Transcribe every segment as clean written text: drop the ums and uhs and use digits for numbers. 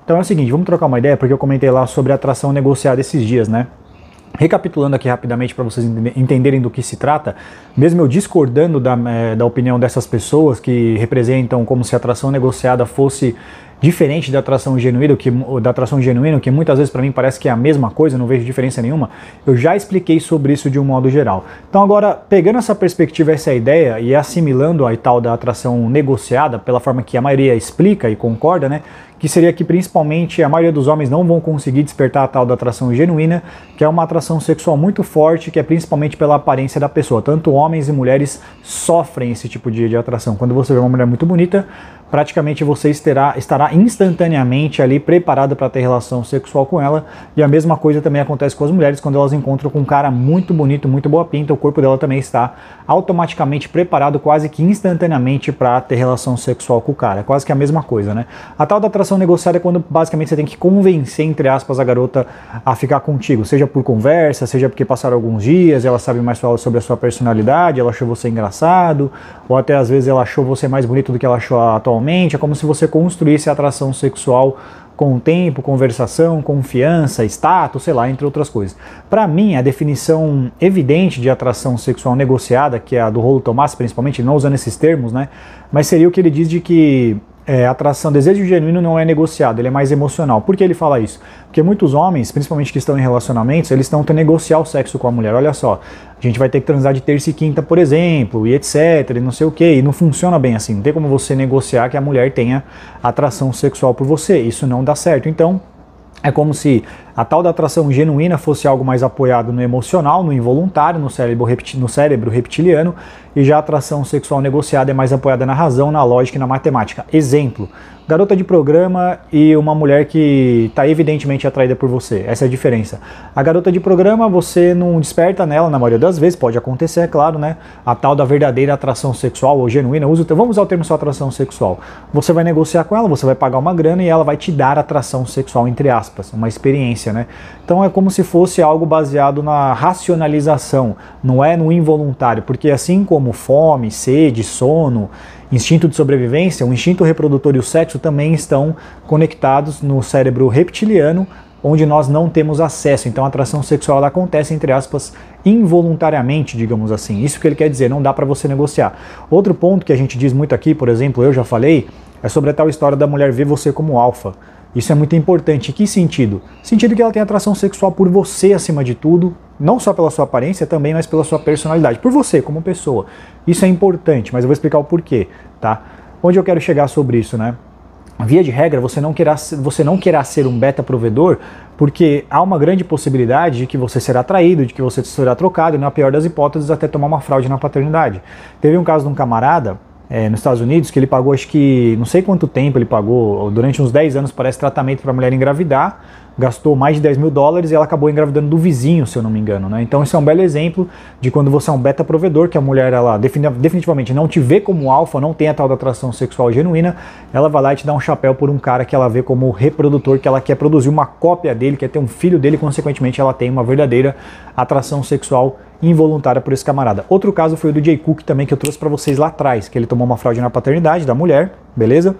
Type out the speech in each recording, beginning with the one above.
Então é o seguinte, vamos trocar uma ideia, porque eu comentei lá sobre atração negociada esses dias, né? Recapitulando aqui rapidamente para vocês entenderem do que se trata, mesmo eu discordando da opinião dessas pessoas que representam como se a atração negociada fosse diferente da atração genuína, que muitas vezes para mim parece que é a mesma coisa, não vejo diferença nenhuma, eu já expliquei sobre isso de um modo geral. Então agora, pegando essa perspectiva, essa ideia e assimilando a tal da atração negociada, pela forma que a maioria explica e concorda, né, que seria que principalmente a maioria dos homens não vão conseguir despertar a tal da atração genuína, que é uma atração sexual muito forte, que é principalmente pela aparência da pessoa. Tanto homens e mulheres sofrem esse tipo de atração. Quando você vê uma mulher muito bonita, praticamente você estará instantaneamente ali preparado para ter relação sexual com ela, e a mesma coisa também acontece com as mulheres quando elas encontram com um cara muito bonito, muito boa pinta, o corpo dela também está automaticamente preparado quase que instantaneamente para ter relação sexual com o cara, quase que a mesma coisa, né? A tal da atração negociada é quando basicamente você tem que convencer, entre aspas, a garota a ficar contigo, seja por conversa, seja porque passaram alguns dias, ela sabe mais sobre a sua personalidade, ela achou você engraçado, ou até às vezes ela achou você mais bonito do que ela achou atualmente. É como se você construísse a atração sexual com o tempo, conversação, confiança, status, sei lá, entre outras coisas. Para mim, a definição evidente de atração sexual negociada, que é a do Rollo Tomassi, principalmente, não usando esses termos, né? Mas seria o que ele diz de que atração, desejo genuíno não é negociado, ele é mais emocional. Por que ele fala isso? Porque muitos homens, principalmente que estão em relacionamentos, eles estão tentando negociar o sexo com a mulher. Olha só, a gente vai ter que transar de terça e quinta, por exemplo, e etc, e não sei o que, e não funciona bem assim. Não tem como você negociar que a mulher tenha atração sexual por você, isso não dá certo. Então, é como se a tal da atração genuína fosse algo mais apoiado no emocional, no involuntário, no cérebro reptiliano, e já a atração sexual negociada é mais apoiada na razão, na lógica e na matemática. Exemplo, garota de programa e uma mulher que está evidentemente atraída por você. Essa é a diferença. A garota de programa, você não desperta nela, na maioria das vezes, pode acontecer, é claro, né? A tal da verdadeira atração sexual ou genuína, vamos usar o termo só atração sexual. Você vai negociar com ela, você vai pagar uma grana e ela vai te dar atração sexual, entre aspas, uma experiência, né? Então é como se fosse algo baseado na racionalização, não é no involuntário, porque assim como fome, sede, sono, instinto de sobrevivência, o instinto reprodutor e o sexo também estão conectados no cérebro reptiliano, onde nós não temos acesso. Então a atração sexual ela acontece, entre aspas, involuntariamente, digamos assim. Isso que ele quer dizer, não dá para você negociar. Outro ponto que a gente diz muito aqui, por exemplo, eu já falei, é sobre a tal história da mulher ver você como alfa. Isso é muito importante. Em que sentido? Sentido que ela tem atração sexual por você acima de tudo, não só pela sua aparência também, mas pela sua personalidade, por você como pessoa. Isso é importante, mas eu vou explicar o porquê, tá? Onde eu quero chegar sobre isso, né? Via de regra, você não querá ser um beta provedor, porque há uma grande possibilidade de que você será traído, de que você será trocado, e na pior das hipóteses até tomar uma fraude na paternidade. Teve um caso de um camarada nos Estados Unidos que ele pagou, acho que não sei quanto tempo ele pagou, durante uns 10 anos parece, tratamento para a mulher engravidar, gastou mais de 10 mil dólares e ela acabou engravidando do vizinho, se eu não me engano, né? Então isso é um belo exemplo de quando você é um beta provedor, que a mulher ela definitivamente não te vê como alfa, não tem a tal da atração sexual genuína, ela vai lá e te dá um chapéu por um cara que ela vê como reprodutor, que ela quer produzir uma cópia dele, quer ter um filho dele, consequentemente ela tem uma verdadeira atração sexual involuntária por esse camarada. Outro caso foi o do Jay Cook também, que eu trouxe para vocês lá atrás, que ele tomou uma fraude na paternidade da mulher, beleza?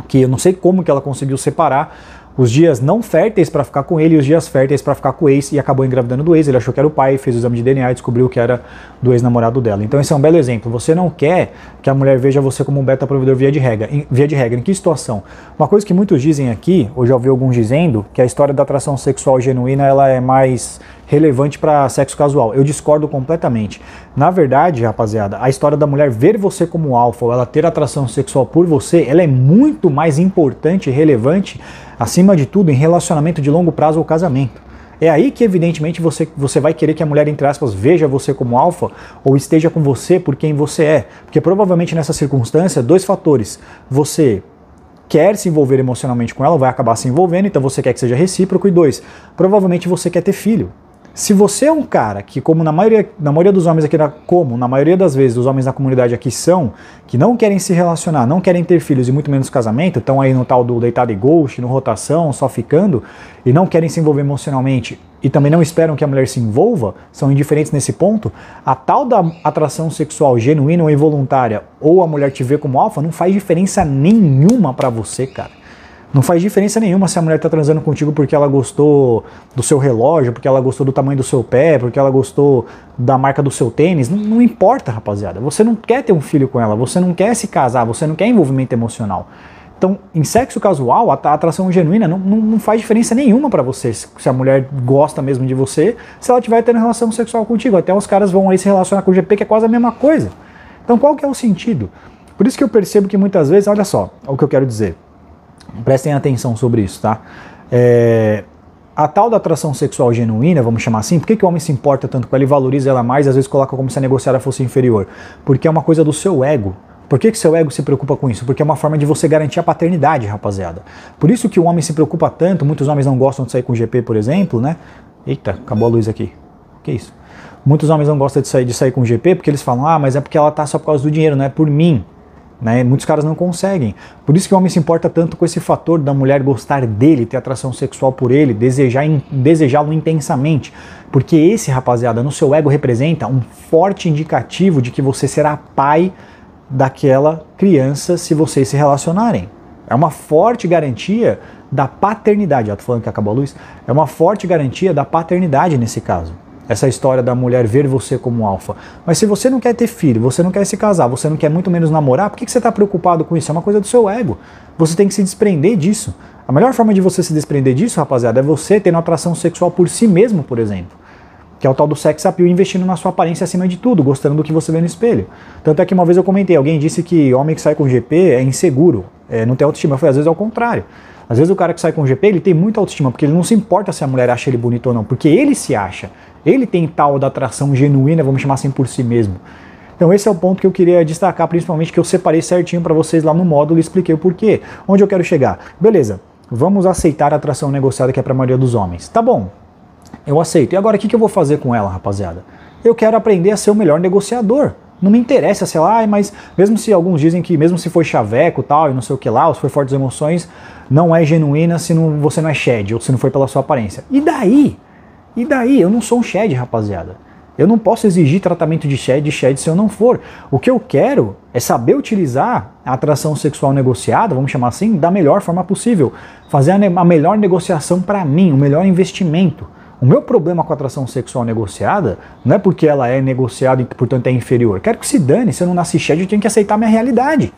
Que eu não sei como que ela conseguiu separar os dias não férteis para ficar com ele e os dias férteis para ficar com o ex, e acabou engravidando do ex. Ele achou que era o pai, fez o exame de DNA e descobriu que era do ex-namorado dela. Então esse é um belo exemplo. Você não quer que a mulher veja você como um beta provedor via de regra. Em que situação? Uma coisa que muitos dizem aqui, ou já ouvi alguns dizendo, que a história da atração sexual genuína ela é mais relevante para sexo casual. Eu discordo completamente. Na verdade, rapaziada, a história da mulher ver você como alfa, ou ela ter atração sexual por você, ela é muito mais importante e relevante, acima de tudo, em relacionamento de longo prazo ou casamento. É aí que, evidentemente, você vai querer que a mulher, entre aspas, veja você como alfa ou esteja com você por quem você é. Porque provavelmente nessa circunstância, dois fatores. Você quer se envolver emocionalmente com ela, vai acabar se envolvendo, então você quer que seja recíproco. E dois, provavelmente você quer ter filho. Se você é um cara que, como na maioria dos homens aqui, na maioria das vezes os homens na comunidade aqui são, que não querem se relacionar, não querem ter filhos e muito menos casamento, estão aí no tal do deitado e ghost, no rotação, só ficando, e não querem se envolver emocionalmente, e também não esperam que a mulher se envolva, são indiferentes nesse ponto, a tal da atração sexual genuína ou involuntária, ou a mulher te vê como alfa, não faz diferença nenhuma pra você, cara. Não faz diferença nenhuma se a mulher está transando contigo porque ela gostou do seu relógio, porque ela gostou do tamanho do seu pé, porque ela gostou da marca do seu tênis. Não importa, rapaziada. Você não quer ter um filho com ela, você não quer se casar, você não quer envolvimento emocional. Então, em sexo casual, a atração genuína não faz diferença nenhuma para você. Se a mulher gosta mesmo de você, se ela estiver tendo relação sexual contigo. Até os caras vão aí se relacionar com o GP, que é quase a mesma coisa. Então, qual que é o sentido? Por isso que eu percebo que muitas vezes, olha só, o que eu quero dizer. Prestem atenção sobre isso, tá? A tal da atração sexual genuína, vamos chamar assim, por que o homem se importa tanto com ela e valoriza ela mais e às vezes coloca como se a negociada fosse inferior? Porque é uma coisa do seu ego. Por que seu ego se preocupa com isso? Porque é uma forma de você garantir a paternidade, rapaziada. Por isso que o homem se preocupa tanto, muitos homens não gostam de sair com GP, por exemplo, né? Eita, acabou a luz aqui. Que isso? Muitos homens não gostam de sair com GP porque eles falam, mas é porque ela tá só por causa do dinheiro, não é por mim. Né? Muitos caras não conseguem. Por isso que o homem se importa tanto com esse fator da mulher gostar dele, ter atração sexual por ele, desejá-lo intensamente. Porque esse, rapaziada, no seu ego representa um forte indicativo de que você será pai daquela criança se vocês se relacionarem. É uma forte garantia da paternidade. Eu tô falando que acabou a luz? É uma forte garantia da paternidade nesse caso. Essa história da mulher ver você como alfa. Mas se você não quer ter filho, você não quer se casar, você não quer muito menos namorar, por que você está preocupado com isso? É uma coisa do seu ego. Você tem que se desprender disso. A melhor forma de você se desprender disso, rapaziada, é você tendo atração sexual por si mesmo, por exemplo. Que é o tal do sex appeal, investindo na sua aparência acima de tudo, gostando do que você vê no espelho. Tanto é que uma vez eu comentei, alguém disse que homem que sai com GP é inseguro, não tem autoestima. Eu falei, às vezes é o contrário. Às vezes o cara que sai com GP, ele tem muita autoestima, porque ele não se importa se a mulher acha ele bonito ou não, porque ele se acha. Ele tem tal da atração genuína, vamos chamar assim, por si mesmo. Então esse é o ponto que eu queria destacar, principalmente que eu separei certinho para vocês lá no módulo e expliquei o porquê. Onde eu quero chegar? Beleza, vamos aceitar a atração negociada que é para a maioria dos homens. Tá bom, eu aceito. E agora o que eu vou fazer com ela, rapaziada? Eu quero aprender a ser o melhor negociador. Não me interessa se ela, mas mesmo se alguns dizem que mesmo se foi chaveco tal e não sei o que lá, ou se foi fortes emoções, não é genuína se você não é shed, ou se não foi pela sua aparência. E daí? E daí? Eu não sou um shed, rapaziada. Eu não posso exigir tratamento de shed se eu não for. O que eu quero é saber utilizar a atração sexual negociada, vamos chamar assim, da melhor forma possível. Fazer a melhor negociação para mim, o melhor investimento. O meu problema com a atração sexual negociada não é porque ela é negociada e, portanto, é inferior. Quero que se dane, se eu não nasci shed, eu tenho que aceitar a minha realidade.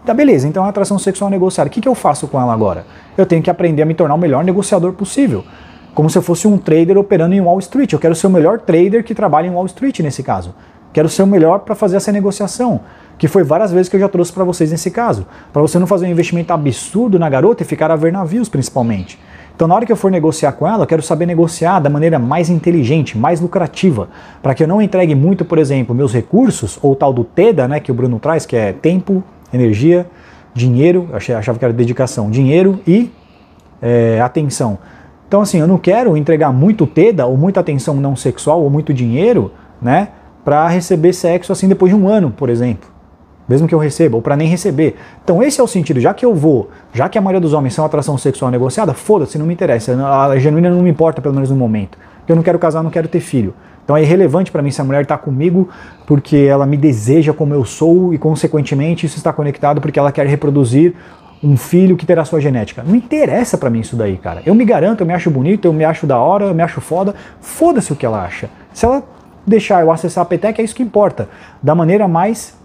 Tá, beleza, então a atração sexual negociada, o que eu faço com ela agora? Eu tenho que aprender a me tornar o melhor negociador possível. Como se eu fosse um trader operando em Wall Street. Eu quero ser o melhor trader que trabalha em Wall Street nesse caso. Quero ser o melhor para fazer essa negociação, que foi várias vezes que eu já trouxe para vocês nesse caso. Para você não fazer um investimento absurdo na garota e ficar a ver navios, principalmente. Então, na hora que eu for negociar com ela, eu quero saber negociar da maneira mais inteligente, mais lucrativa, para que eu não entregue muito, por exemplo, meus recursos, ou o tal do TEDA, né, que o Bruno traz, que é tempo, energia, dinheiro, achava que era dedicação, dinheiro e atenção. Então, assim, eu não quero entregar muito TEDA, ou muita atenção não sexual, ou muito dinheiro, né, para receber sexo assim depois de um ano, por exemplo. Mesmo que eu receba, ou para nem receber. Então esse é o sentido, já que a maioria dos homens são atração sexual negociada, foda-se, não me interessa, a genuína não me importa, pelo menos no momento. Eu não quero casar, não quero ter filho. Então é irrelevante para mim se a mulher está comigo porque ela me deseja como eu sou e consequentemente isso está conectado porque ela quer reproduzir um filho que terá sua genética. Não interessa pra mim isso daí, cara. Eu me garanto, eu me acho bonito, eu me acho da hora, eu me acho foda. Foda-se o que ela acha. Se ela deixar eu acessar a peteca, é isso que importa. Da maneira mais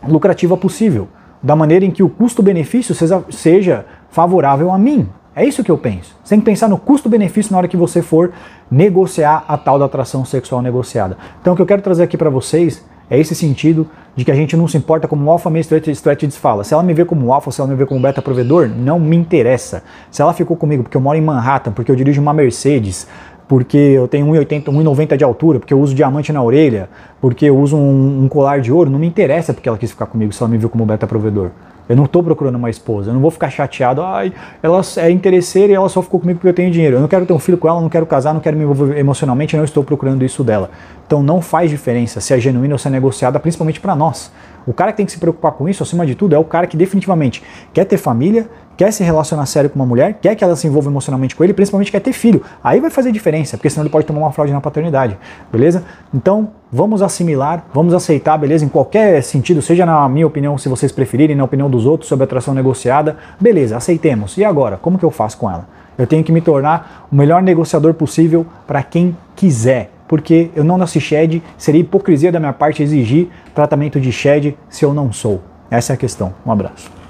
lucrativa possível. Da maneira em que o custo-benefício seja favorável a mim. É isso que eu penso. Você tem que pensar no custo-benefício na hora que você for negociar a tal da atração sexual negociada. Então o que eu quero trazer aqui pra vocês é esse sentido de que a gente não se importa como alfa, meio strategies fala. Se ela me vê como alfa, se ela me vê como beta provedor, não me interessa. Se ela ficou comigo porque eu moro em Manhattan, porque eu dirijo uma Mercedes, porque eu tenho 1,80, 1,90 de altura, porque eu uso diamante na orelha, porque eu uso um colar de ouro, não me interessa porque ela quis ficar comigo se ela me viu como beta provedor. Eu não estou procurando uma esposa, eu não vou ficar chateado, ela é interesseira e ela só ficou comigo porque eu tenho dinheiro. Eu não quero ter um filho com ela, não quero casar, não quero me envolver emocionalmente, não estou procurando isso dela. Então não faz diferença se é genuína ou se é negociada, principalmente para nós. O cara que tem que se preocupar com isso, acima de tudo, é o cara que definitivamente quer ter família, quer se relacionar sério com uma mulher, quer que ela se envolva emocionalmente com ele, principalmente quer ter filho. Aí vai fazer diferença, porque senão ele pode tomar uma fraude na paternidade, beleza? Então, vamos assimilar, vamos aceitar, beleza? Em qualquer sentido, seja na minha opinião, se vocês preferirem, na opinião dos outros sobre atração negociada, beleza, aceitemos. E agora, como que eu faço com ela? Eu tenho que me tornar o melhor negociador possível para quem quiser, porque eu não nasci Shed, seria hipocrisia da minha parte exigir tratamento de Shed se eu não sou. Essa é a questão. Um abraço.